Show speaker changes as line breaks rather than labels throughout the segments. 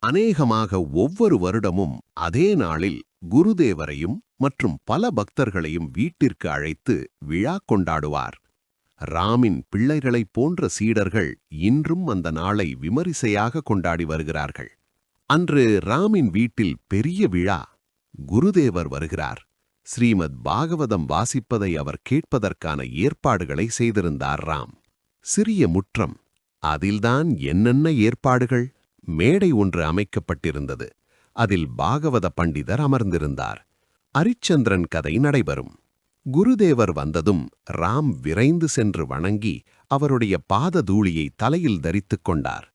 அநேகமாக ஒவ்வொரு வருடமும் அதே நாளில் குருதேவரையும் மற்றும் பல பக்தர்களையும் வீட்டிற்கு அழைத்து விழா கொண்டாடுவார். ராமின் பிள்ளைகளைப் போன்ற சீடர்கள் இன்றும் அந்த நாளை விமரிசையாக கொண்டாடி வருகிறார்கள். அன்று ராமின் வீட்டில் பெரிய விழா. குருதேவர் வருகிறார். ஸ்ரீமத் பாகவதம் வாசிப்பதை அவர் கேட்பதற்கான ஏற்பாடுகளை செய்திருந்தார் ராம். சிறிய முற்றம். அதில்தான் என்னென்ன ஏற்பாடுகள்! மேடை ஒன்று அமைக்கப்பட்டிருந்தது. அதில் பாகவத பண்டிதர் அமர்ந்திருந்தார். அரிச்சந்திரன் கதை நடைபெறும். குருதேவர் வந்ததும் ராம் விரைந்து சென்று வணங்கி அவருடைய பாத தூளியை தலையில் தரித்துக் கொண்டார்.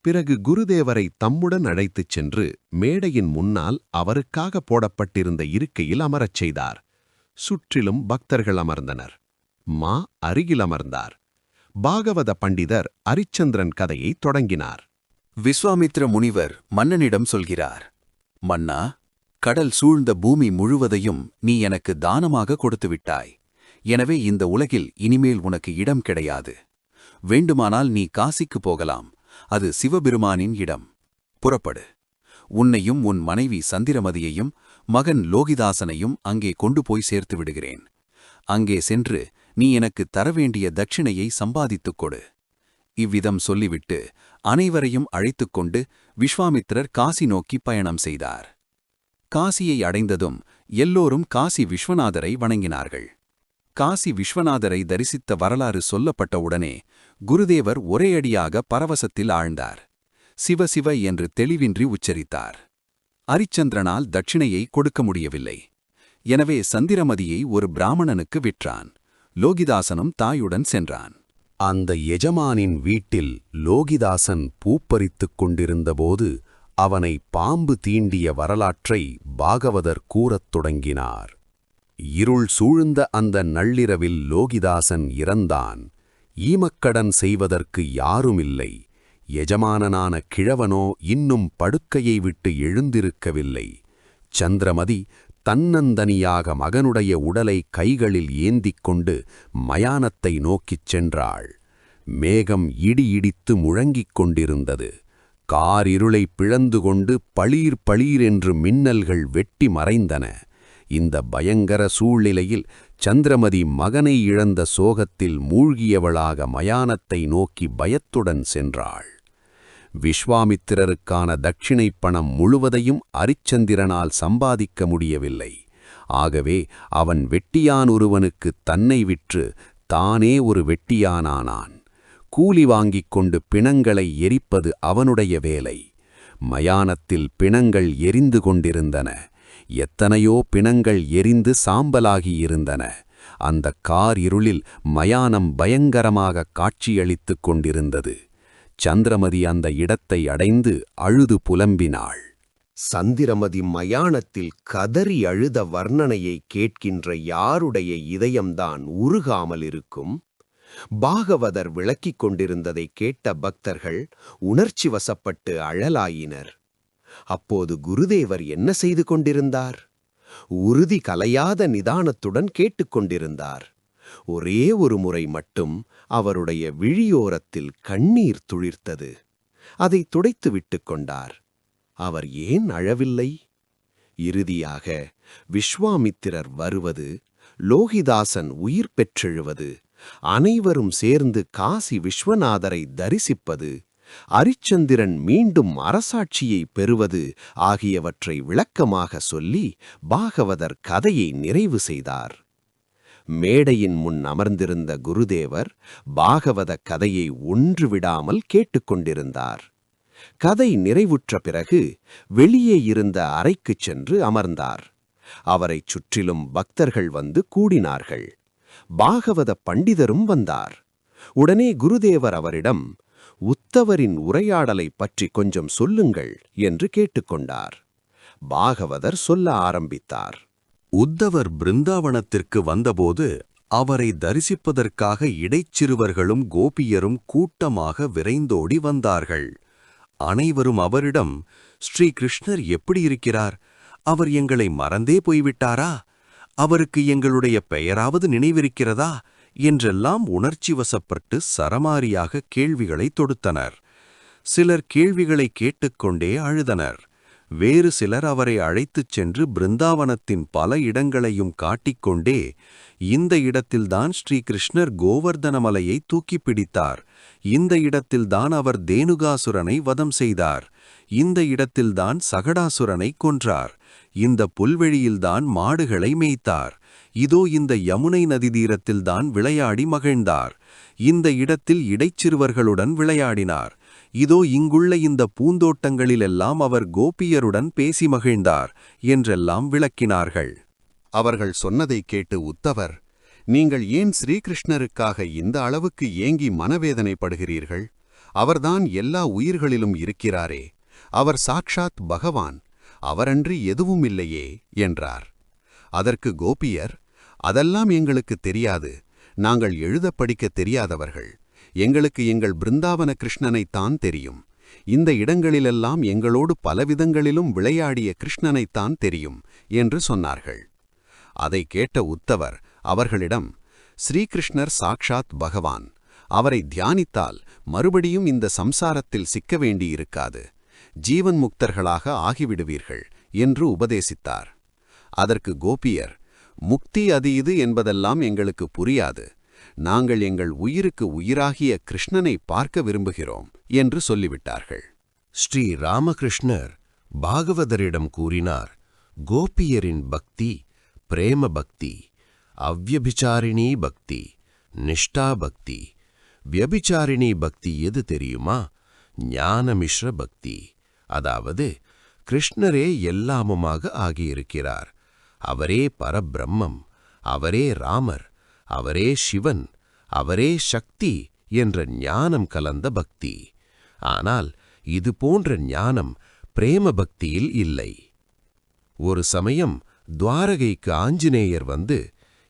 பிறகு குருதேவரை தம்முடன் அழைத்துச் சென்று மேடையின் முன்னால் அவருக்காக போடப்பட்டிருந்த இருக்கையில் அமரச் செய்தார். சுற்றிலும் பக்தர்கள் அமர்ந்தனர். மா அருகில் அமர்ந்தார். பாகவத பண்டிதர் அரிச்சந்திரன் கதையை தொடங்கினார்.
விஸ்வாமித்ர முனிவர் மன்னனிடம் சொல்கிறார், மன்னா, கடல் சூழ்ந்த பூமி முழுவதையும் நீ எனக்கு தானமாக கொடுத்துவிட்டாய். எனவே இந்த உலகில் இனிமேல் உனக்கு இடம் கிடையாது. வேண்டுமானால் நீ காசிக்கு போகலாம். அது சிவபெருமானின் இடம். புறப்படு. உன்னையும் உன் மனைவி சந்திரமதியையும் மகன் லோகிதாசனையும் அங்கே கொண்டு போய் சேர்த்து விடுகிறேன். அங்கே சென்று நீ எனக்கு தரவேண்டிய தட்சிணையை சம்பாதித்துக் கொடு. இவ்விதம் சொல்லிவிட்டு அனைவரையும் அழைத்துக்கொண்டு விஸ்வாமித்திரர் காசி நோக்கி பயணம் செய்தார். காசியை அடைந்ததும் எல்லோரும் காசி விஸ்வநாதரை வணங்கினார்கள். காசி விஸ்வநாதரை தரிசித்த வரலாறு சொல்லப்பட்டவுடனே குருதேவர் ஒரேயடியாக பரவசத்தில் ஆழ்ந்தார். சிவ சிவ என்று தெளிவின்றி உச்சரித்தார். அரிச்சந்திரனால் தட்சிணையை கொடுக்க முடியவில்லை. எனவே சந்திரமதியை ஒரு பிராமணனுக்கு விற்றான். லோகிதாசனும் தாயுடன் சென்றான்.
அந்த எஜமானின் வீட்டில் லோகிதாசன் பூப்பறித்துக் கொண்டிருந்தபோது அவனை பாம்பு தீண்டிய வரலாற்றை பாகவதர் கூறத் தொடங்கினார். இருள் சூழ்ந்த அந்த நள்ளிரவில் லோகிதாசன் இறந்தான். ஈமக்கடன் செய்வதற்கு யாருமில்லை. எஜமானனான கிழவனோ இன்னும் படுக்கையை விட்டு எழுந்திருக்கவில்லை. சந்திரமதி தன்னந்தனியாக மகனுடைய உடலை கைகளில் ஏந்திக் கொண்டு மயானத்தை நோக்கிச் சென்றாள். மேகம் இடி இடித்து முழங்கிக் கொண்டிருந்தது. காரிருளை பிளந்து கொண்டு பளீர் பளீர் என்று மின்னல்கள் வெட்டி மறைந்தன. இந்த பயங்கர சூழ்நிலையில் சந்திரமதி மகனை இழந்த சோகத்தில் மூழ்கியவளாக மயானத்தை நோக்கி பயத்துடன் சென்றாள். விஸ்வாமித்திரருக்கான தட்சிணைப் பணம் முழுவதையும் அரிச்சந்திரனால் சம்பாதிக்க முடியவில்லை. ஆகவே அவன் வெட்டியான் ஒருவனுக்கு தன்னை விற்று தானே ஒரு வெட்டியானானான். கூலி வாங்கிக் கொண்டு பிணங்களை எரிப்பது அவனுடைய வேலை. மயானத்தில் பிணங்கள் எரிந்து கொண்டிருந்தன. எத்தனையோ பிணங்கள் எரிந்து சாம்பலாகியிருந்தன. அந்த இருளில் மயானம் பயங்கரமாக காட்சியளித்துக் கொண்டிருந்தது. சந்திரமதி அந்த இடத்தை அடைந்து அழுது புலம்பினாள்.
சந்திரமதி மயானத்தில் கதறி அழுத வர்ணனையை கேட்கின்ற யாருடைய இதயம்தான் உருகாமல் இருக்கும்? பாகவதர் விளக்கிக் கொண்டிருந்ததை கேட்ட பக்தர்கள் உணர்ச்சி வசப்பட்டு அழலாயினர். அப்போது குருதேவர் என்ன செய்து கொண்டிருந்தார்? உறுதி கலையாத நிதானத்துடன் கேட்டுக்கொண்டிருந்தார். ஒரே ஒரு முறை மட்டும் அவருடைய விழியோரத்தில் கண்ணீர் துளிர்த்தது. அதை துடைத்து விட்டு கொண்டார். அவர் ஏன் அழவில்லை? இறுதியாக விஸ்வாமித்திரர் வருவது, லோகிதாசன் உயிர் பெற்றெழுவது, அனைவரும் சேர்ந்து காசி விஸ்வநாதரை தரிசிப்பது, அரிச்சந்திரன் மீண்டும் அரசாட்சியை பெறுவது ஆகியவற்றை விளக்கமாக சொல்லி பாகவதர் கதையை நிறைவு செய்தார். மேடையின் முன் அமர்ந்திருந்த குருதேவர் பாகவத கதையை ஒன்றுவிடாமல் கேட்டுக்கொண்டிருந்தார். கதை நிறைவுற்ற பிறகு வெளியே இருந்த அறைக்குச் சென்று அமர்ந்தார். அவரைச் சுற்றிலும் பக்தர்கள் வந்து கூடினார்கள். பாகவத பண்டிதரும் வந்தார். உடனே குருதேவர் அவரிடம், உத்தவரின் உரையாடலை பற்றி கொஞ்சம் சொல்லுங்கள் என்று கேட்டுக்கொண்டார். பாகவதர் சொல்ல ஆரம்பித்தார்.
உத்தவர் பிருந்தாவனத்திற்கு வந்தபோது அவரை தரிசிப்பதற்காக இடைச்சிறுவர்களும் கோபியரும் கூட்டமாக விரைந்தோடி வந்தார்கள். அனைவரும் அவரிடம், ஸ்ரீ கிருஷ்ணர் எப்படி இருக்கிறார்? அவர் எங்களை மறந்தே போய்விட்டாரா? அவருக்கு எங்களுடைய பெயராவது நினைவிருக்கிறதா? என்றெல்லாம் உணர்ச்சி வசப்பட்டு சரமாரியாக கேள்விகளை தொடுத்தனர். சிலர் கேள்விகளை கேட்டுக்கொண்டே அழுதனர். வேறு சிலர் அவரை அழைத்துச் சென்று பிருந்தாவனத்தின் பல இடங்களையும் காட்டிக்கொண்டே, இந்த இடத்தில்தான் ஸ்ரீகிருஷ்ணர் கோவர்தனமலையை தூக்கிப் பிடித்தார், இந்த இடத்தில்தான் அவர் தேனுகாசுரனை வதம் செய்தார், இந்த இடத்தில்தான் சகடாசுரனை கொன்றார், இந்த புல்வெளியில்தான் மாடுகளை மேய்த்தார், இதோ இந்த யமுனை நதிதீரத்தில்தான் விளையாடி மகிழ்ந்தார், இந்த இடத்தில் இடைச்சிறுவர்களுடன் விளையாடினார், இதோ இங்குள்ள இந்த பூந்தோட்டங்களிலெல்லாம் அவர் கோபியருடன் பேசி மகிழ்ந்தார் என்றெல்லாம் விளக்கினார்கள்.
அவர்கள் சொன்னதைக் கேட்டு உத்தவர், நீங்கள் ஏன் ஸ்ரீகிருஷ்ணருக்காக இந்த அளவுக்கு ஏங்கி மனவேதனைப்படுகிறீர்கள்? அவர்தான் எல்லா உயிர்களிலும் இருக்கிறாரே, அவர் சாக்ஷாத் பகவான், அவரன்றி எதுவும் இல்லையே என்றார். அதற்கு கோபியர், அதெல்லாம் எங்களுக்கு தெரியாது, நாங்கள் எழுதப் படிக்கத் தெரியாதவர்கள், எங்களுக்கு எங்கள் பிருந்தாவன கிருஷ்ணனைத்தான் தெரியும், இந்த இடங்களிலெல்லாம் எங்களோடு பலவிதங்களிலும் விளையாடிய கிருஷ்ணனைத்தான் தெரியும் என்று சொன்னார்கள். அதை கேட்ட உத்தவர் அவர்களிடம், ஸ்ரீகிருஷ்ணர் சாக்ஷாத் பகவான், அவரை தியானித்தால் மறுபடியும் இந்த சம்சாரத்தில் சிக்க வேண்டியிருக்காது, ஜீவன் முக்தர்களாக ஆகிவிடுவீர்கள் என்று உபதேசித்தார். அதற்கு கோபியர், முக்தி அது இது என்பதெல்லாம் எங்களுக்கு புரியாது, நாங்கள் எங்கள் உயிருக்கு உயிராகிய கிருஷ்ணனை பார்க்க விரும்புகிறோம் என்று சொல்லிவிட்டார்கள்.
ஸ்ரீ ராமகிருஷ்ணர் பாகவதரிடம் கூறினார், கோபியரின் பக்தி பிரேம பக்தி, அவ்யபிசாரிணி பக்தி, நிஷ்டா பக்தி. வியபிசாரிணி பக்தி எது தெரியுமா? ஞானமிஸ்ர பக்தி. அதாவது கிருஷ்ணரே எல்லாமுமாக ஆகியிருக்கிறார், அவரே பரபிரம்மம், அவரே ராமர், அவரே சிவன், அவரே சக்தி என்ற ஞானம் கலந்த பக்தி. ஆனால் இது போன்ற ஞானம் பிரேம பக்தியில் இல்லை. ஒரு சமயம் துவாரகைக்கு ஆஞ்சநேயர் வந்து,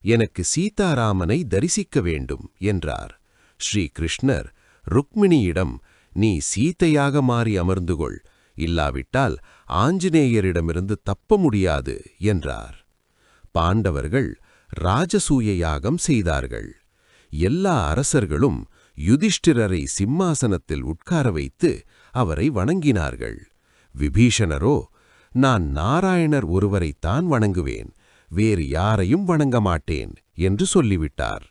எனக்கு சீதாராமனை தரிசிக்க வேண்டும் என்றார். ஸ்ரீ கிருஷ்ணர் ருக்மிணியிடம், நீ சீதையாக மாறி அமர்ந்துகொள், இல்லாவிட்டால் ஆஞ்சநேயரிடமிருந்து தப்ப முடியாது என்றார். பாண்டவர்கள் ராஜசூய யாகம் செய்தார்கள். எல்லா அரசர்களும் யுதிஷ்டிரரை சிம்மாசனத்தில் உட்கார வைத்து அவரை வணங்கினார்கள். விபீஷணரோ, நான் நாராயணர் ஒருவரைத்தான் வணங்குவேன், வேறு யாரையும் வணங்க மாட்டேன் என்று சொல்லிவிட்டார்.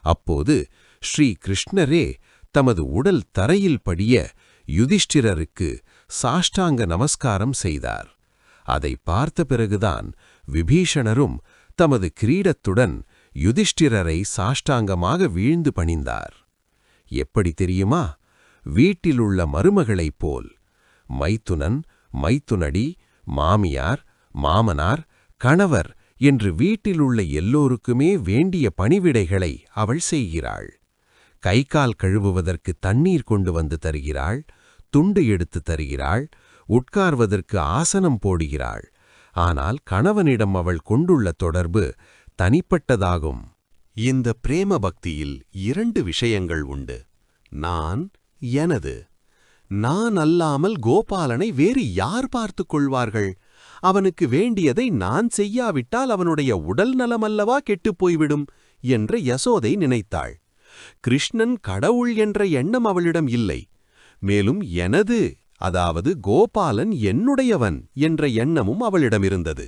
அப்போது ஸ்ரீ கிருஷ்ணரே தமது உடல் தரையில் படிய யுதிஷ்டிரருக்கு சாஷ்டாங்க நமஸ்காரம் செய்தார். அதை பார்த்த பிறகுதான் விபீஷணரும் தமது கிரீடத்துடன் யுதிஷ்டிரரை சாஷ்டாங்கமாக வீழ்ந்து பணிந்தார். எப்படி தெரியுமா? வீட்டிலுள்ள மருமகளைப் போல். மைத்துனன், மைத்துனடி, மாமியார், மாமனார், கணவர் என்று வீட்டிலுள்ள எல்லோருக்குமே வேண்டிய பணிவிடைகளை அவள் செய்கிறாள். கை கால் கழுவுவதற்கு தண்ணீர் கொண்டு வந்து தருகிறாள், துண்டு எடுத்து தருகிறாள், உட்கார்வதற்கு ஆசனம் போடுகிறாள். ஆனால் கணவனிடம் அவள் கொண்டுள்ள தொடர்பு தனிப்பட்டதாகும்.
இந்த பிரேம பக்தியில் 2 விஷயங்கள் உண்டு. நான், எனது. நான் அல்லாமல் கோபாலனை வேறு யார் பார்த்துக் கொள்வார்கள்? அவனுக்கு வேண்டியதை நான் செய்யாவிட்டால் அவனுடைய உடல் நலமல்லவா கெட்டுப்போய்விடும் என்று யசோதை நினைத்தாள். கிருஷ்ணன் கடவுள் என்ற எண்ணம் அவளிடம் இல்லை. மேலும் எனது, அதாவது கோபாலன் என்னுடையவன் என்ற எண்ணமும் அவளிடமிருந்தது.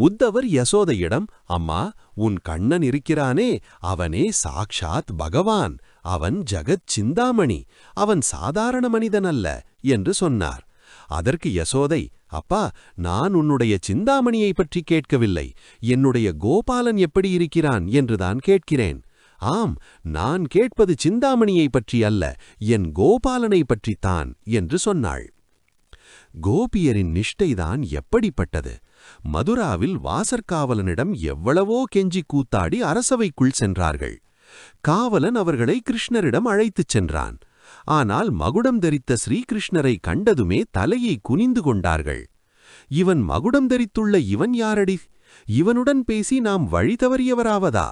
உத்தவர் யசோதையிடம், அம்மா, உன் கண்ணன் இருக்கிறானே, அவனே சாக்ஷாத் பகவான், அவன் ஜகத் சிந்தாமணி, அவன் சாதாரண மனிதன் அல்ல என்று சொன்னார். அதற்கு யசோதை, அப்பா, நான் உன்னுடைய சிந்தாமணியை பற்றி கேட்கவில்லை, என்னுடைய கோபாலன் எப்படி இருக்கிறான் என்றுதான் கேட்கிறேன். ஆம், நான் கேட்பது சிந்தாமணியை பற்றி அல்ல, என் கோபாலனை பற்றித்தான் என்று சொன்னாள். கோபியரின் நிஷ்டைதான் எப்படிப்பட்டது! மதுராவில் வாசற்காவலனிடம் எவ்வளவோ கெஞ்சி கூத்தாடி அரசவைக்குள் சென்றார்கள். காவலன் அவர்களை கிருஷ்ணரிடம் அழைத்துச் சென்றான். ஆனால் மகுடம் தரித்த ஸ்ரீகிருஷ்ணரை கண்டதுமே தலையை குனிந்து கொண்டார்கள். இவன் மகுடம் தரித்துள்ள இவன் யாரடி? இவனுடன் பேசி நாம் வழி தவறியவராவதா?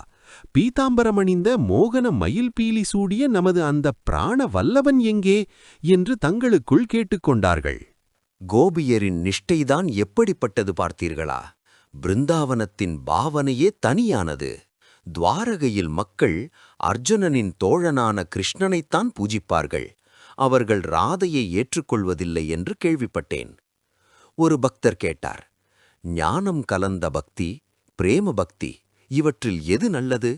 பீதாம்பரமணிந்த மோகன மயில் பீலி சூடிய நமது அந்த பிராண வல்லவன் எங்கே என்று தங்களுக்குள் கேட்டுக்கொண்டார்கள்.
கோபியரின் நிஷ்டைதான் எப்படிப்பட்டது பார்த்தீர்களா? பிருந்தாவனத்தின் பாவனையே தனியானது. துவாரகையில் மக்கள் அர்ஜுனனின் தோழனான கிருஷ்ணனைத்தான் பூஜிப்பார்கள். அவர்கள் ராதையை ஏற்றுக்கொள்வதில்லை என்று கேள்விப்பட்டேன். ஒரு பக்தர் கேட்டார், ஞானம் கலந்த பக்தி, பிரேம பக்தி, இவற்றில் எது நல்லது?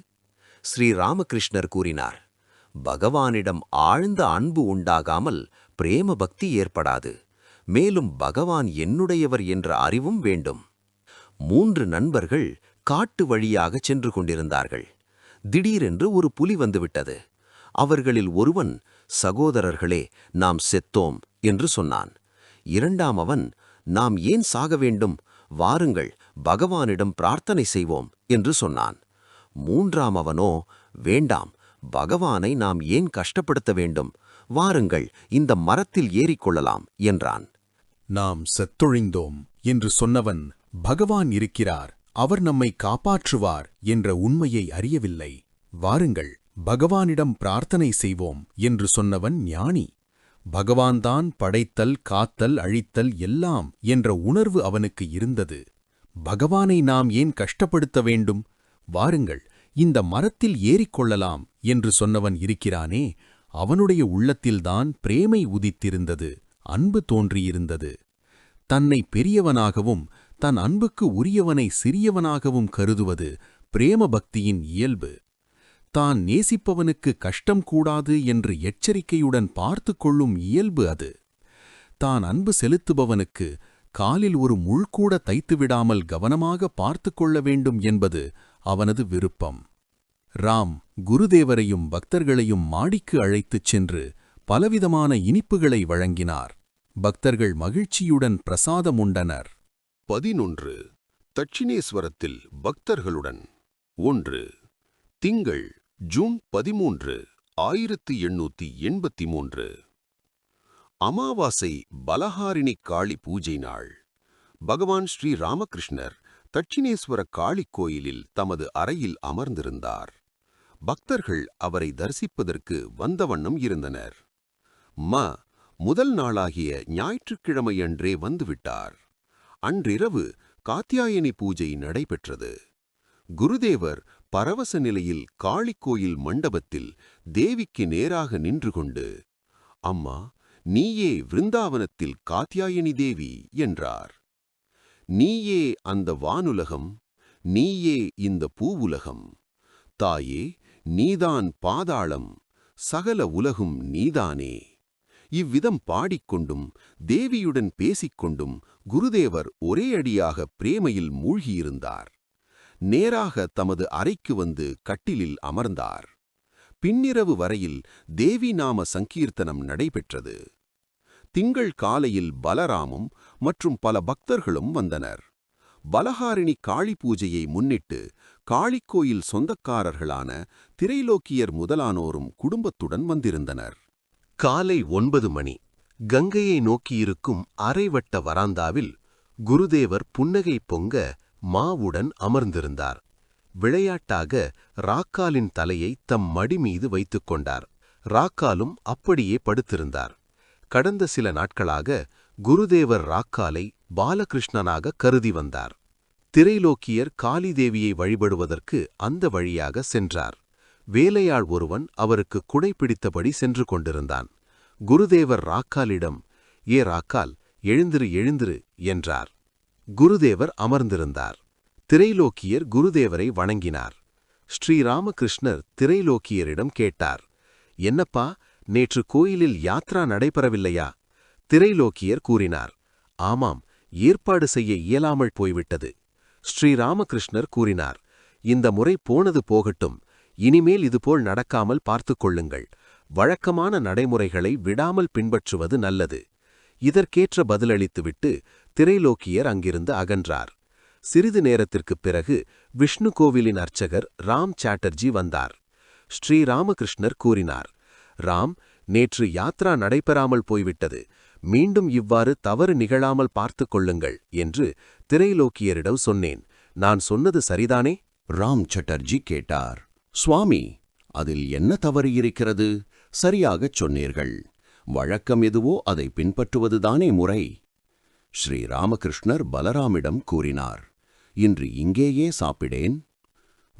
ஸ்ரீராமகிருஷ்ணர் கூறினார், பகவானிடம் ஆழ்ந்த அன்பு உண்டாகாமல் பிரேம பக்தி ஏற்படாது. மேலும் பகவான் என்னுடையவர் என்ற அறிவும் வேண்டும். 3 நண்பர்கள் காட்டு வழியாக சென்று கொண்டிருந்தார்கள். திடீரென்று ஒரு புலி வந்துவிட்டது. அவர்களில் ஒருவன், சகோதரர்களே, நாம் செத்தோம் என்று சொன்னான். இரண்டாமவன், நாம் ஏன் சாக வேண்டும்? வாருங்கள், பகவானிடம் பிரார்த்தனை செய்வோம் என்று சொன்னான். மூன்றாமவனோ, வேண்டாம், பகவானை நாம் ஏன் கஷ்டப்படுத்த வேண்டும்? வாருங்கள், இந்த மரத்தில் ஏறிக்கொள்ளலாம் என்றான்.
நாம் செத்தொழிந்தோம் என்று சொன்னவன், பகவான் இருக்கிறார், அவர் நம்மை காப்பாற்றுவார் என்ற உண்மையை அறியவில்லை. வாருங்கள், பகவானிடம் பிரார்த்தனை செய்வோம் என்று சொன்னவன் ஞானி. பகவான்தான் படைத்தல், காத்தல், அழித்தல் எல்லாம் என்ற உணர்வு அவனுக்கு இருந்தது. பகவானை நாம் ஏன் கஷ்டப்படுத்த வேண்டும்? வாருங்கள், இந்த மரத்தில் ஏறிக்கொள்ளலாம் என்று சொன்னவன் இருக்கிறானே, அவனுடைய உள்ளத்தில்தான் பிரேமை உதித்திருந்தது, அன்பு தோன்றியிருந்தது. தன்னை பெரியவனாகவும் தன் அன்புக்கு உரியவனை சிறியவனாகவும் கருதுவது பிரேம பக்தியின் இயல்பு. தான் நேசிப்பவனுக்கு கஷ்டம் கூடாது என்று எச்சரிக்கையுடன் பார்த்து கொள்ளும் இயல்பு அது. தான் அன்பு செலுத்துபவனுக்கு காலில் ஒரு முள்கூட தைத்துவிடாமல் கவனமாக பார்த்து கொள்ள வேண்டும் என்பது அவனது விருப்பம். ராம் குருதேவரையும் பக்தர்களையும் மாடிக்கு அழைத்துச் சென்று பலவிதமான இனிப்புகளை வழங்கினார். பக்தர்கள் மகிழ்ச்சியுடன் பிரசாதம் உண்டனர்.
11 தட்சிணேஸ்வரத்தில் பக்தர்களுடன். 1 திங்கள் ஜூன் 13, 1883. அமாவாசை பலஹாரிணி காளி பூஜை நாள். பகவான் ஸ்ரீ ராமகிருஷ்ணர் தட்சிணேஸ்வர காளி கோயிலில் தமது அறையில் அமர்ந்திருந்தார். பக்தர்கள் அவரை தரிசிப்பதற்கு வந்த வண்ணம் இருந்தனர். முதல் நாளாகிய ஞாயிற்றுக்கிழமையன்றே வந்துவிட்டார். அன்றிரவு காத்யாயனி பூஜை நடைபெற்றது. குருதேவர் பரவச நிலையில் காளிக்கோயில் மண்டபத்தில் தேவிக்கு நேராக நின்று கொண்டு, அம்மா, நீயே விருந்தாவனத்தில் காத்யாயனி தேவி என்றார். நீயே அந்த வானுலகம், நீயே இந்த பூவுலகம். தாயே, நீதான் பாதாளம், சகல உலகும் நீதானே. இவ்விதம் பாடிக்கொண்டும் தேவியுடன் பேசிக்கொண்டும் குருதேவர் ஒரே அடியாக பிரேமையில் மூழ்கியிருந்தார். நேராக தமது அறைக்கு வந்து கட்டிலில் அமர்ந்தார். பின்னிரவு வரையில் தேவி நாம சங்கீர்த்தனம் நடைபெற்றது. திங்கள் காலையில் பலராமும் மற்றும் பல பக்தர்களும் வந்தனர். பலஹாரிணி காளி பூஜையை முன்னிட்டு காளிக்கோயில் சொந்தக்காரர்களான திரைலோக்கியர் முதலானோரும் குடும்பத்துடன் வந்திருந்தனர்.
காலை 9 மணி. கங்கையை நோக்கியிருக்கும் அரைவட்ட வராந்தாவில் குருதேவர் புன்னகை பொங்க மாவுடன் அமர்ந்திருந்தார். விளையாட்டாக ராக்காலின் தலையை தம் மடி மீது வைத்துக் கொண்டார். ராக்காலும் அப்படியே படுத்திருந்தார். கடந்த சில நாட்களாக குருதேவர் ராக்காலை பாலகிருஷ்ணனாக கருதி வந்தார். திரைலோக்கியர் காளிதேவியை வழிபடுவதற்கு அந்த வழியாக சென்றார். வேலையாள் ஒருவன் அவருக்கு குடை பிடித்தபடி சென்று கொண்டிருந்தான். குருதேவர் ராக்காலிடம், ஏ ராக்கால், எழுந்திரு எழுந்திரு என்றார். குருதேவர் அமர்ந்திருந்தார். திரைலோக்கியர் குருதேவரை வணங்கினார். ஸ்ரீராமகிருஷ்ணர் திரைலோக்கியரிடம் கேட்டார், என்னப்பா, நேற்று கோயிலில் யாத்ரா நடைபெறவில்லையா? திரைலோக்கியர் கூறினார், ஆமாம், ஏற்பாடு செய்ய இயலாமல் போய்விட்டது. ஸ்ரீராமகிருஷ்ணர் கூறினார், இந்த முறை போனது போகட்டும், இனிமேல் இதுபோல் நடக்காமல் பார்த்துக் கொள்ளுங்கள். வழக்கமான நடைமுறைகளை விடாமல் பின்பற்றுவது நல்லது. இதற்கேற்ற பதிலளித்துவிட்டு திரைலோக்கியர் அங்கிருந்து அகன்றார். சிறிது நேரத்திற்குப் பிறகு விஷ்ணு கோவிலின் அர்ச்சகர் ராம் சாட்டர்ஜி வந்தார். ஸ்ரீராமகிருஷ்ணர் கூறினார், ராம், நேற்று யாத்ரா நடைபெறாமல் போய்விட்டது. மீண்டும் இவ்வாறு தவறு நிகழாமல் பார்த்துக் கொள்ளுங்கள் என்று திரைலோக்கியரிடம் சொன்னேன். நான் சொன்னது சரிதானே?
ராம் சாட்டர்ஜி கேட்டார். சுவாமி, அதில் என்ன தவறு இருக்கிறது? சரியாகச் சொன்னீர்கள். வழக்கம் எதுவோ அதை பின்பற்றுவதுதானே முறை. ஸ்ரீராமகிருஷ்ணர் பலராமிடம் கூறினார், இன்று இங்கேயே சாப்பிடேன்.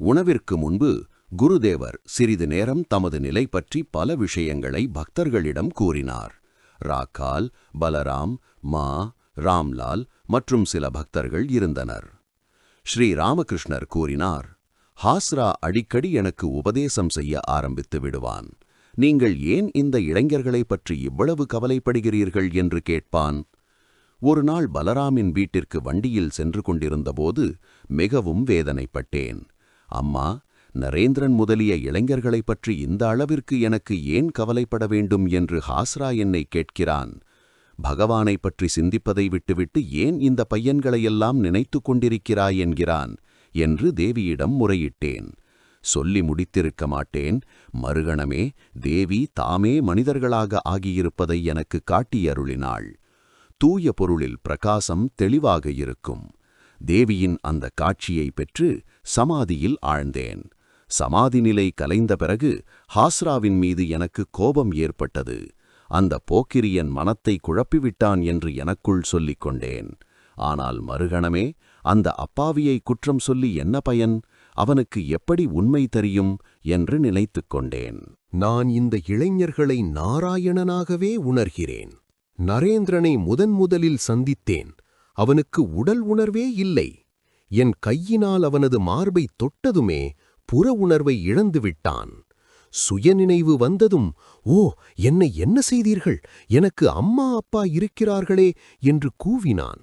உணவிற்கு முன்பு குருதேவர் சிறிது நேரம் தமது நிலை பற்றி பல விஷயங்களை பக்தர்களிடம் கூறினார். ராக்கால், பலராம், மா, ராம்லால் மற்றும் சில பக்தர்கள் இருந்தனர். ஸ்ரீ ராமகிருஷ்ணர் கூறினார், ஹாஸ்ரா அடிக்கடி எனக்கு உபதேசம் செய்ய ஆரம்பித்து விடுவான். நீங்கள் ஏன் இந்த இளைஞர்களைப் பற்றி இவ்வளவு கவலைப்படுகிறீர்கள் என்று கேட்பான். ஒரு நாள் பலராமின் வீட்டிற்கு வண்டியில் சென்று கொண்டிருந்தபோது மிகவும் வேதனைப்பட்டேன். அம்மா, நரேந்திரன் முதலிய இளைஞர்களைப் பற்றி இந்த அளவிற்கு எனக்கு ஏன் கவலைப்பட வேண்டும் என்று ஹாஸ்ரா என்னை கேட்கிறான். பகவானை பற்றி சிந்திப்பதை விட்டுவிட்டு ஏன் இந்த பையன்களையெல்லாம் நினைத்து கொண்டிருக்கிறாய் என்கிறான் என்று தேவியிடம் முறையிட்டேன். சொல்லி முடித்திருக்க மாட்டேன். மறுகணமே தேவி தாமே மனிதர்களாக ஆகியிருப்பதை எனக்கு காட்டியருளினாள். தூய பொருளில் பிரகாசம் தெளிவாக இருக்கும். தேவியின் அந்த காட்சியை பெற்று சமாதியில் ஆழ்ந்தேன். சமாதி நிலை கலைந்த பிறகு ஹாஸ்ராவின் மீது எனக்கு கோபம் ஏற்பட்டது. அந்த போக்கிரியன் மனத்தை குழப்பிவிட்டான் என்று எனக்குள் சொல்லிக் கொண்டேன். ஆனால் மறுகணமே அந்த அப்பாவியை குற்றம் சொல்லி என்ன பயன்? அவனுக்கு எப்படி உண்மை தெரியும் என்று நினைத்துக் கொண்டேன்.
நான் இந்த இளைஞர்களை நாராயணனாகவே உணர்கிறேன். நரேந்திரனை முதலில் சந்தித்தேன். அவனுக்கு உடல் உணர்வே இல்லை. என் கையினால் அவனது மார்பை தொட்டதுமே புற உணர்வை இழந்துவிட்டான். சுயநினைவு வந்ததும், ஓ, என்னை என்ன செய்தீர்கள்? எனக்கு அம்மா அப்பா இருக்கிறார்களே என்று கூவினான்.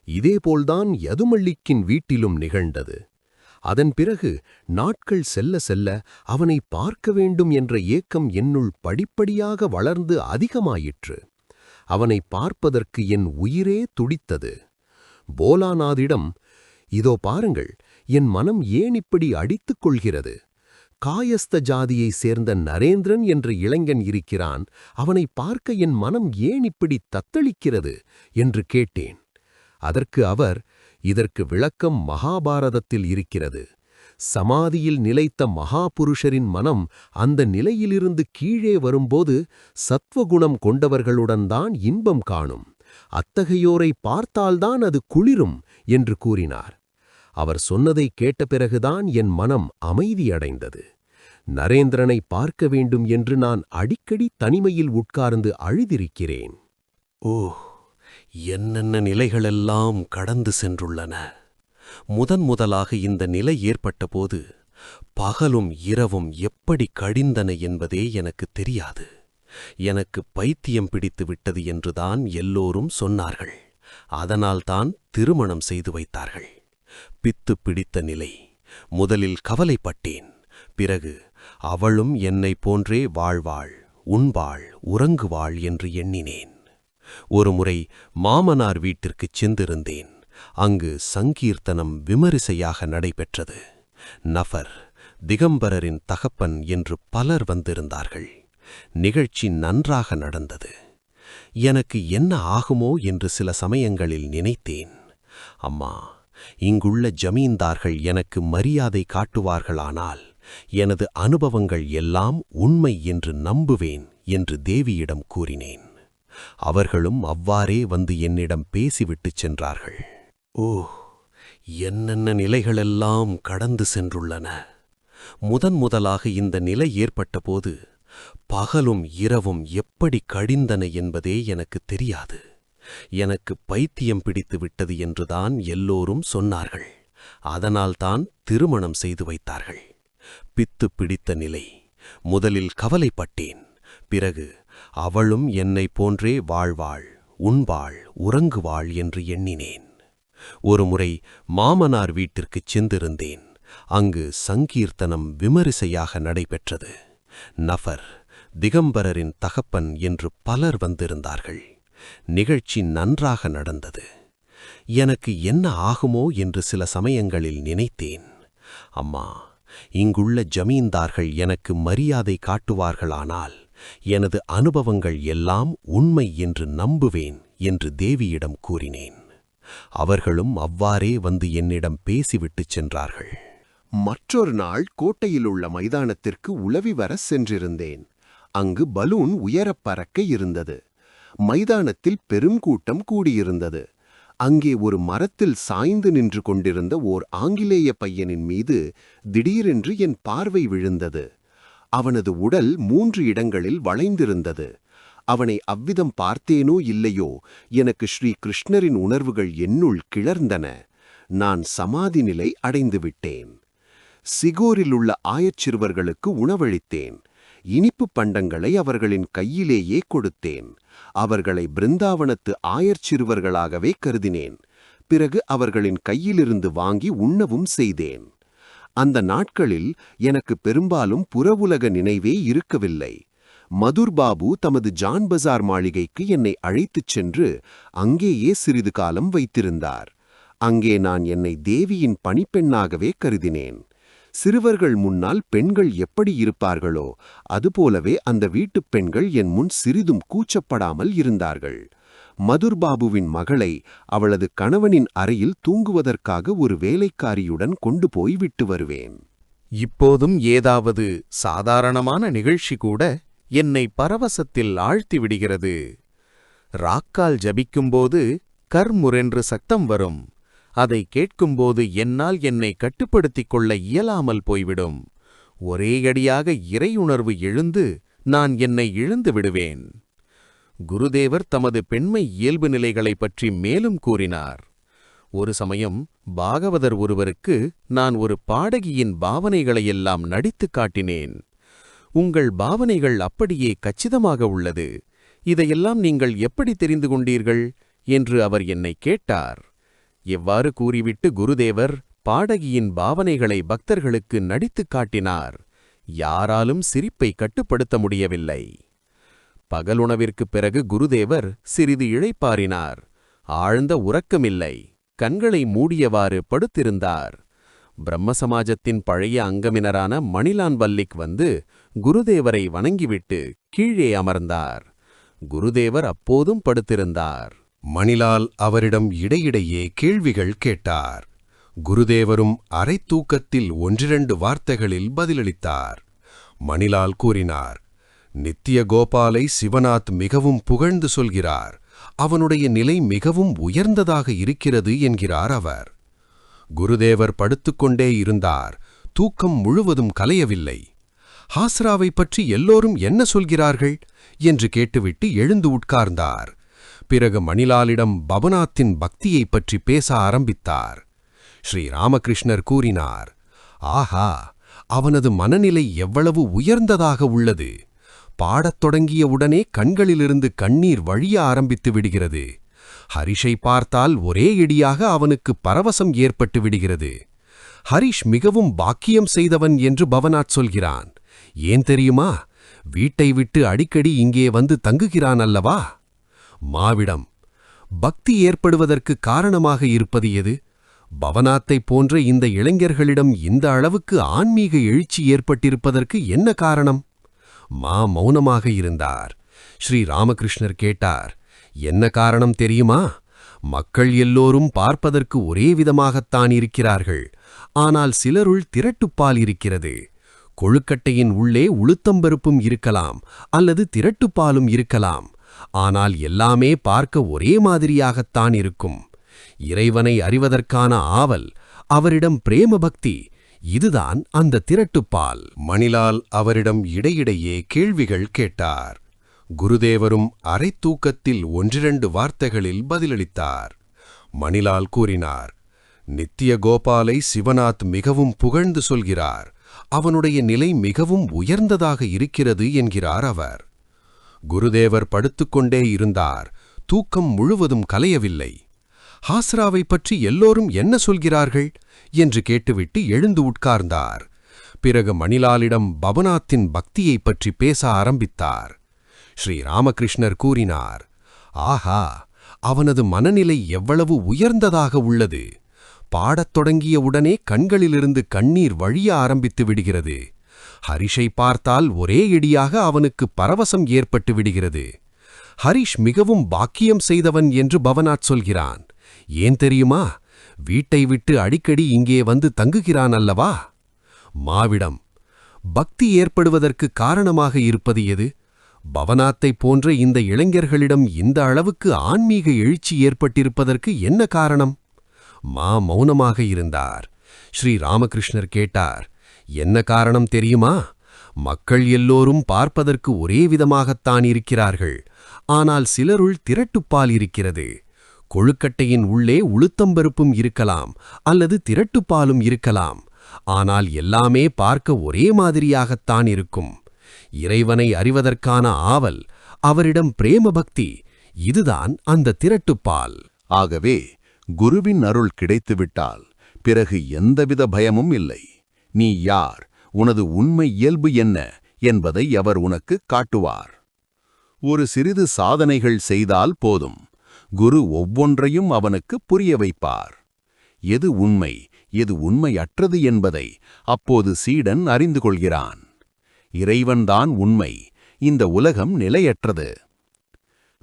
இதேபோல்தான் யதுமல்லிக்கின் வீட்டிலும் நிகழ்ந்தது. அதன் பிறகு நாட்கள் செல்ல செல்ல அவனை பார்க்க வேண்டும் என்ற ஏக்கம் என்னுள் படிப்படியாக வளர்ந்து அதிகமாயிற்று. அவனை பார்ப்பதற்கு என் உயிரே துடித்தது. போலாநாதிடம், இதோ பாருங்கள், என் மனம் ஏன் இப்படி அடித்துக் கொள்கிறது? காயஸ்த ஜாதியைச் சேர்ந்த நரேந்திரன் என்ற இளைஞன் இருக்கிறான். அவனை பார்க்க என் மனம் ஏன் இப்படி தத்தளிக்கிறது என்று கேட்டேன். அதற்கு அவர், இதற்கு விளக்கம் மகாபாரதத்தில் இருக்கிறது. சமாதியில் நிலைத்த மகாபுருஷரின் மனம் அந்த நிலையிலிருந்து கீழே வரும்போது சத்வகுணம் கொண்டவர்களுடன் தான் இன்பம் காணும். அத்தகையோரை பார்த்தால்தான் அது குளிரும் என்று கூறினார். அவர் சொன்னதை கேட்ட பிறகுதான் என் மனம் அமைதியடைந்தது. நரேந்திரனை பார்க்க வேண்டும் என்று நான் அடிக்கடி தனிமையில் உட்கார்ந்து அழுதிருக்கிறேன்.
ஓ, என்னென்ன நிலைகளெல்லாம் கடந்து சென்றுள்ளன. முதலாக இந்த நிலை ஏற்பட்டபோது பகலும் இரவும் எப்படி கழிந்தன என்பதே எனக்கு தெரியாது. எனக்கு பைத்தியம் பிடித்து விட்டது என்றுதான் எல்லோரும் சொன்னார்கள். அதனால்தான் திருமணம் செய்து வைத்தார்கள். பித்து பிடித்த நிலை. முதலில் கவலைப்பட்டேன். பிறகு அவளும் என்னைப் போன்றே வாழ்வாள், உண்பாள், உறங்குவாள் என்று எண்ணினேன். ஒருமுறை மாமனார் வீட்டிற்குச் சென்றிருந்தேன். அங்கு சங்கீர்த்தனம் விமரிசையாக நடைபெற்றது. நஃபர், திகம்பரரின் தகப்பன் என்று பலர் வந்திருந்தார்கள். நிகழ்ச்சி நன்றாக நடந்தது. எனக்கு என்ன ஆகுமோ என்று சில சமயங்களில் நினைத்தேன். அம்மா, இங்குள்ள ஜமீன்தார்கள் எனக்கு மரியாதை காட்டுவார்களானால் எனது அனுபவங்கள் எல்லாம் உண்மை என்று நம்புவேன் என்று தேவியிடம் கூறினேன். அவர்களும் அவ்வாறே வந்து என்னிடம் பேசிவிட்டுச் சென்றார்கள். ஓ, என்னென்ன நிலைகளெல்லாம் கடந்து சென்றுள்ளன. முதலாக இந்த நிலை ஏற்பட்டபோது பகலும் இரவும் எப்படி கழிந்தன என்பதே எனக்கு தெரியாது. எனக்கு பைத்தியம் பிடித்து விட்டது என்றுதான் எல்லோரும் சொன்னார்கள். அதனால்தான் திருமணம் செய்து வைத்தார்கள். பித்து பிடித்த நிலை. முதலில் கவலைப்பட்டேன். பிறகு அவளும் என்னைப் போன்றே வாழ்வாள், உண்பாள், உறங்குவாள் என்று எண்ணினேன். ஒருமுறை மாமனார் வீட்டிற்குச் சென்றிருந்தேன். அங்கு சங்கீர்த்தனம் விமரிசையாக நடைபெற்றது. நஃபர், திகம்பரரின் தகப்பன் என்று பலர் வந்திருந்தார்கள். நிகழ்ச்சி நன்றாக நடந்தது. எனக்கு என்ன ஆகுமோ என்று சில சமயங்களில் நினைத்தேன். அம்மா, இங்குள்ள ஜமீன்தார்கள் எனக்கு மரியாதை காட்டுவார்களானால் எனது அனுபவங்கள் எல்லாம் உண்மை என்று நம்புவேன் என்று தேவியிடம் கூறினேன். அவர்களும் அவ்வாறே வந்து என்னிடம் பேசிவிட்டுச் சென்றார்கள்.
மற்றொரு நாள் கோட்டையிலுள்ள மைதானத்திற்கு உலவி வர சென்றிருந்தேன். அங்கு பலூன் உயரப் பறக்க இருந்தது. மைதானத்தில் பெரும் கூட்டம் கூடியிருந்தது.
அங்கே ஒரு மரத்தில் சாய்ந்து நின்று கொண்டிருந்த ஓர் ஆங்கிலேய பையனின் மீது திடீரென்று என் பார்வை விழுந்தது. அவனது உடல் 3 இடங்களில் வளைந்திருந்தது. அவனை அவ்விதம் பார்த்தேனோ இல்லையோ, எனக்கு ஸ்ரீ கிருஷ்ணரின் உணர்வுகள் என்னுள் கிளர்ந்தன. நான் சமாதி நிலை அடைந்துவிட்டேன். சிகோரில் உள்ள ஆயச்சிறுவர்களுக்கு உணவளித்தேன். இனிப்பு பண்டங்களை அவர்களின் கையிலேயே கொடுத்தேன். அவர்களை பிருந்தாவனத்து ஆயர்ச்சிறுவர்களாகவே கருதினேன். பிறகு அவர்களின் கையிலிருந்து வாங்கி உண்ணவும் செய்தேன். அந்த நாட்களில் எனக்கு பெரும்பாலும் புறவுலக நினைவே இருக்கவில்லை. மதுர்பாபு தமது ஜான் பஜார் மாளிகைக்கு என்னை அழைத்துச் சென்று அங்கேயே சிறிது காலம் வைத்திருந்தார். அங்கே நான் என்னை தேவியின் பணிப்பெண்ணாகவே கருதினேன். சிறுவர்கள் முன்னால் பெண்கள் எப்படி இருப்பார்களோ அதுபோலவே அந்த வீட்டுப் பெண்கள் என் முன் சிறிதும் கூச்சப்படாமல் இருந்தார்கள். மதுர்பாபுவின் மகளை அவளது கணவனின் அறையில் தூங்குவதற்காக ஒரு வேலைக்காரியுடன் கொண்டு போய் விட்டு வருவேன்.
இப்போதும் ஏதாவது சாதாரணமான நிகழ்ச்சி கூட என்னை பரவசத்தில் ஆழ்த்திவிடுகிறது. ராக்கால் ஜபிக்கும்போது கர்முரென்று சத்தம் வரும். அதை கேட்கும்போது என்னால் என்னை கட்டுப்படுத்திக் கொள்ள இயலாமல் போய்விடும். ஒரேயடியாக இறையுணர்வு எழுந்து நான் என்னை இழந்து விடுவேன். குருதேவர் தமது பெண்மை இயல்பு நிலைகளைப் பற்றி மேலும் கூறினார். ஒரு சமயம் பாகவதர் ஒருவருக்கு நான் ஒரு பாடகியின் பாவனைகளையெல்லாம் நடித்துக் காட்டினேன். உங்கள் பாவனைகள் அப்படியே கச்சிதமாக உள்ளது. இதையெல்லாம் நீங்கள் எப்படி தெரிந்து கொண்டீர்கள் என்று அவர் என்னை கேட்டார். எவ்வாறு கூறிவிட்டு குருதேவர் பாடகியின் பாவனைகளை பக்தர்களுக்கு நடித்துக் காட்டினார். யாராலும் சிரிப்பை கட்டுப்படுத்த முடியவில்லை. பகலுணவிற்குப் பிறகு குருதேவர் சிறிது இளைப்பாறினார். ஆழ்ந்த உறக்கமில்லை. கண்களை மூடியவாறு படுத்திருந்தார். பிரம்ம சமாஜத்தின் பழைய அங்கமினரான மணிலான் வல்லிக் வந்து குருதேவரை வணங்கிவிட்டு கீழே அமர்ந்தார். குருதேவர் அப்போதும் படுத்திருந்தார்.
மணிலால் அவரிடம் இடையிடையே கேள்விகள் கேட்டார். குருதேவரும் அரை தூக்கத்தில் 1-2 வார்த்தைகளில் பதிலளித்தார். மணிலால் கூறினார், நித்திய கோபாலை சிவநாத் மிகவும் புகழ்ந்து சொல்கிறார். அவனுடைய நிலை மிகவும் உயர்ந்ததாக இருக்கிறது என்கிறார் அவர். குருதேவர் படுத்துக்கொண்டே இருந்தார். தூக்கம் முழுவதும் கலையவில்லை. ஹாஸ்ராவை பற்றி எல்லோரும் என்ன சொல்கிறார்கள் என்று கேட்டுவிட்டு எழுந்து உட்கார்ந்தார். பிறகு மணிலாலிடம் பவநாத்தின் பக்தியைப் பற்றி பேச ஆரம்பித்தார். ஸ்ரீ ராமகிருஷ்ணர் கூறினார், ஆஹா, அவனது மனநிலை எவ்வளவு உயர்ந்ததாக உள்ளது. பாடத் தொடங்கிய உடனே கண்களிலிருந்து கண்ணீர் வழிய ஆரம்பித்து விடுகிறது. ஹரிஷை பார்த்தால் ஒரே இடியாக அவனுக்கு பரவசம் ஏற்பட்டு விடுகிறது. ஹரிஷ் மிகவும் பாக்கியம் செய்தவன் என்று பவநாத் சொல்கிறான். ஏன் தெரியுமா? வீட்டை விட்டு அடிக்கடி இங்கே வந்து தங்குகிறான் அல்லவா? மாவிடம் பக்தி ஏற்படுவதற்கு காரணமாக இருப்பது எது? பவநாத்தைப் போன்ற இந்த இளைஞர்களிடம் இந்த அளவுக்கு ஆன்மீக எழுச்சி ஏற்பட்டிருப்பதற்கு என்ன காரணம்? மௌனமாக இருந்தார். ஸ்ரீ ராமகிருஷ்ணர் கேட்டார், என்ன காரணம் தெரியுமா? மக்கள் எல்லோரும் பார்ப்பதற்கு ஒரே விதமாகத்தான் இருக்கிறார்கள். ஆனால் சிலருள் திரட்டுப்பால் இருக்கிறது. கொழுக்கட்டையின் உள்ளே உளுத்தம்பருப்பும் இருக்கலாம், அல்லது திரட்டுப்பாலும் இருக்கலாம். ஆனால் எல்லாமே பார்க்க ஒரே மாதிரியாகத்தான் இருக்கும். இறைவனை அறிவதற்கான ஆவல், அவரிடம் பிரேம பக்தி, இதுதான் அந்த திரட்டுப்பால். மணிலால் அவரிடம் இடையிடையே கேள்விகள் கேட்டார். குருதேவரும் அரை தூக்கத்தில் 1-2 வார்த்தைகளில் பதிலளித்தார். மணிலால் கூறினார், நித்திய கோபாலை சிவநாத் மிகவும் புகழ்ந்து சொல்கிறார். அவனுடைய நிலை மிகவும் உயர்ந்ததாக இருக்கிறது என்கிறார் அவர். குருதேவர் படுத்துக்கொண்டே இருந்தார். தூக்கம் முழுவதும் கலையவில்லை. ஹாஸ்ராவை பற்றி எல்லோரும் என்ன சொல்கிறார்கள் என்று கேட்டுவிட்டு எழுந்து உட்கார்ந்தார். பிறகு மணிலாலிடம் பவநாத்தின் பக்தியைப் பற்றி பேச ஆரம்பித்தார். ஸ்ரீ ராமகிருஷ்ணர் கூறினார், ஆஹா, அவனது மனநிலை எவ்வளவு உயர்ந்ததாக உள்ளது. பாடத் தொடங்கிய உடனே கண்களிலிருந்து கண்ணீர் வழிய ஆரம்பித்து விடுகிறது. ஹரிஷை பார்த்தால் ஒரே இடியாக அவனுக்கு பரவசம் ஏற்பட்டு விடுகிறது. ஹரிஷ் மிகவும் பாக்கியம் செய்தவன் என்று பவநாத் சொல்கிறான். ஏன் தெரியுமா? வீட்டை விட்டு அடிக்கடி இங்கே வந்து தங்குகிறான் அல்லவா? மாவிடம் பக்தி ஏற்படுவதற்கு காரணமாக இருப்பது எது? பவனாத்தைப் போன்ற இந்த இளைஞர்களிடம் இந்த அளவுக்கு ஆன்மீக எழுச்சி ஏற்பட்டிருப்பதற்கு என்ன காரணம்? மௌனமாக இருந்தார். ஸ்ரீ ராமகிருஷ்ணர் கேட்டார், என்ன காரணம் தெரியுமா? மக்கள் எல்லோரும் பார்ப்பதற்கு ஒரே விதமாகத்தான் இருக்கிறார்கள். ஆனால் சிலருள் திரட்டுப்பால் இருக்கிறது. கொழுக்கட்டையின் உள்ளே உளுத்தம்பருப்பும் இருக்கலாம், அல்லது திரட்டுப்பாலும் இருக்கலாம். ஆனால் எல்லாமே பார்க்க ஒரே மாதிரியாகத்தான் இருக்கும். இறைவனை அறிவதற்கான ஆவல், அவரிடம் பிரேம பக்தி, இதுதான் அந்த திரட்டுப்பால்.
ஆகவே குருவின் அருள் கிடைத்துவிட்டால் பிறகு எந்தவித பயமும் இல்லை. நீ யார், உனது உண்மை இயல்பு என்ன என்பதை அவர் உனக்கு காட்டுவார். ஒரு சிறிது சாதனைகள் செய்தால் போதும். குரு ஒவ்வொன்றையும் அவனுக்கு புரிய வைப்பார். எது உண்மை, எது உண்மையற்றது என்பதை அப்போது சீடன் அறிந்து கொள்கிறான். இறைவன்தான் உண்மை, இந்த உலகம் நிலையற்றது.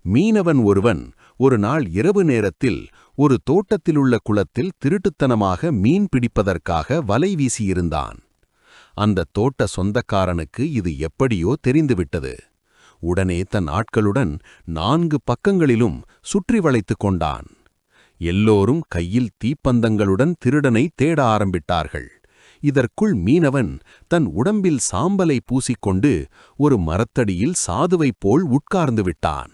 மீனவன் ஒருவன் ஒரு நாள் இரவு நேரத்தில் ஒரு தோட்டத்திலுள்ள குளத்தில் திருட்டுத்தனமாக மீன் பிடிப்பதற்காக வலை வீசியிருந்தான். அந்த தோட்ட சொந்தக்காரனுக்கு இது எப்படியோ தெரிந்துவிட்டது. உடனே தன் ஆட்களுடன் 4 பக்கங்களிலும் சுற்றி வளைத்துக் கொண்டான். எல்லோரும் கையில் தீப்பந்தங்களுடன் திருடனை தேட ஆரம்பித்தார்கள். இதற்குள் மீனவன் தன் உடம்பில் சாம்பலை பூசிக்கொண்டு ஒரு மரத்தடியில் சாதுவைப் போல் உட்கார்ந்து விட்டான்.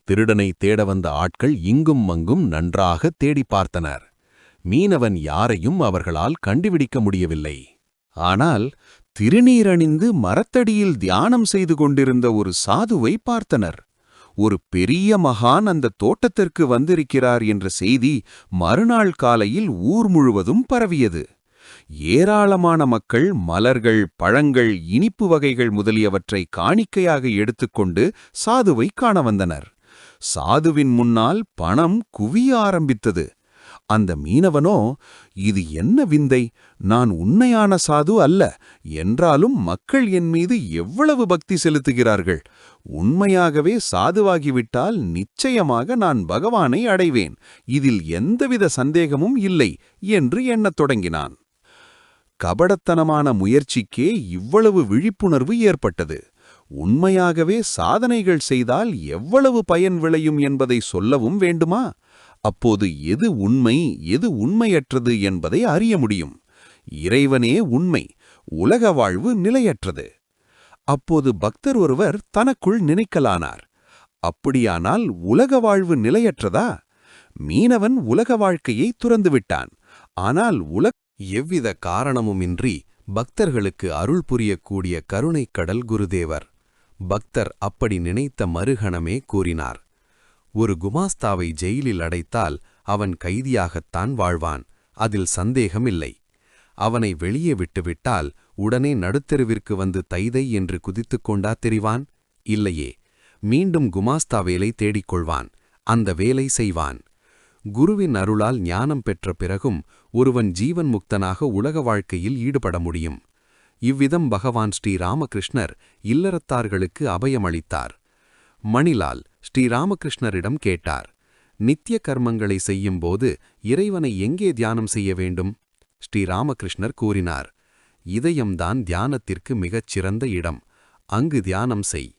திருடனை தேட வந்த ஆட்கள் இங்கும் அங்கும் நன்றாக தேடி பார்த்தனர். மீனவன் யாரையும் அவர்களால் கண்டுபிடிக்க முடியவில்லை. ஆனால் திருநீரணிந்து மரத்தடியில் தியானம் செய்து கொண்டிருந்த ஒரு சாதுவை பார்த்தனர். ஒரு பெரிய மகான் அந்த தோட்டத்திற்கு வந்திருக்கிறார் என்ற செய்தி மறுநாள் காலையில் ஊர் முழுவதும் பரவியது. ஏராளமான மக்கள் மலர்கள், பழங்கள், இனிப்பு வகைகள் முதலியவற்றை காணிக்கையாக எடுத்துக்கொண்டு சாதுவை காண வந்தனர். சாதுவின் முன்னால் பணம் குவிய ஆரம்பித்தது. அந்த மீனவனோ, இது என்ன விந்தை, நான் உண்மையான சாது அல்ல, என்றாலும் மக்கள் என் மீது எவ்வளவு பக்தி செலுத்துகிறார்கள். உண்மையாகவே சாதுவாகிவிட்டால் நிச்சயமாக நான் பகவானை அடைவேன், இதில் எந்தவித சந்தேகமும் இல்லை என்று எண்ணத் தொடங்கினான். கபடத்தனமான முயற்சிக்கே இவ்வளவு விழிப்புணர்வு ஏற்பட்டது. உண்மையாகவே சாதனைகள் செய்தால் எவ்வளவு பயன் விளையும் என்பதை சொல்லவும் வேண்டுமா? அப்போது எது உண்மை, எது உண்மையற்றது என்பதை அறிய முடியும். இறைவனே உண்மை, உலக வாழ்வு நிலையற்றது. அப்போது பக்தர் ஒருவர் தனக்குள் நினைக்கலானார், அப்படியானால் உலக வாழ்வு நிலையற்றதா? மீனவன் உலக வாழ்க்கையை துறந்துவிட்டான். ஆனால் எவ்வித காரணமுமின்றி பக்தர்களுக்கு அருள் புரியக்கூடிய கருணைக் கடல் குருதேவர். பக்தர் அப்படி நினைத்த மறுகணமே கூறினார், ஒரு குமாஸ்தாவை ஜெயிலில் அடைத்தால் அவன் கைதியாகத்தான் வாழ்வான், அதில் சந்தேகமில்லை. அவனை வெளியே விட்டுவிட்டால் உடனே நடுத்தெருவிற்கு வந்து தைதை என்று குதித்துக் கொண்டா தெரிவான்? இல்லையே, மீண்டும் குமாஸ்தா வேலை தேடிக்கொள்வான், அந்த வேலை செய்வான். குருவின் அருளால் ஞானம் பெற்ற பிறகும் ஒருவன் ஜீவன் முக்தனாக உலக வாழ்க்கையில் ஈடுபட முடியும். இவ்விதம் பகவான் ஸ்ரீராமகிருஷ்ணர் இல்லறத்தார்களுக்கு அபயமளித்தார். மணிலால் ஸ்ரீராமகிருஷ்ணரிடம் கேட்டார், நித்திய கர்மங்களை செய்யும்போது இறைவனை எங்கே தியானம் செய்ய வேண்டும்? ஸ்ரீராமகிருஷ்ணர் கூறினார், இதயம்தான் தியானத்திற்கு மிகச் சிறந்த இடம், அங்கு தியானம் செய்.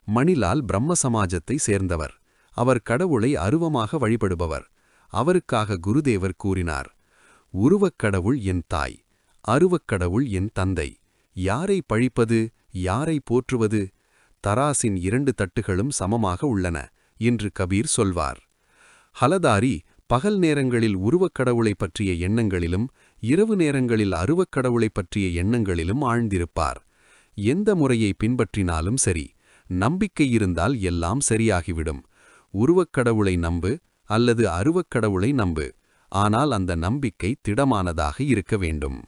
மணிலால் பிரம்ம சமாஜத்தை சேர்ந்தவர். அவர் கடவுளை அருவமாக வழிபடுபவர். அவருக்காக குருதேவர் கூறினார், உருவக்கடவுள் என் தாய், அருவக்கடவுள் என் தந்தை. யாரை பழிப்பது, யாரை போற்றுவது? தராசின் 2 தட்டுகளும் சமமாக உள்ளன என்று கபீர் சொல்வார். ஹலதாரி பகல் நேரங்களில் உருவக்கடவுளைப் பற்றிய எண்ணங்களிலும் இரவு நேரங்களில் அருவக்கடவுளைப் பற்றிய எண்ணங்களிலும் ஆழ்ந்திருப்பார். எந்த முறையை பின்பற்றினாலும் சரி, நம்பிக்கை இருந்தால் எல்லாம் சரியாகிவிடும். உருவக்கடவுளை நம்பு அல்லது அருவக்கடவுளை நம்பு, ஆனால் அந்த நம்பிக்கை திடமானதாக இருக்க வேண்டும்.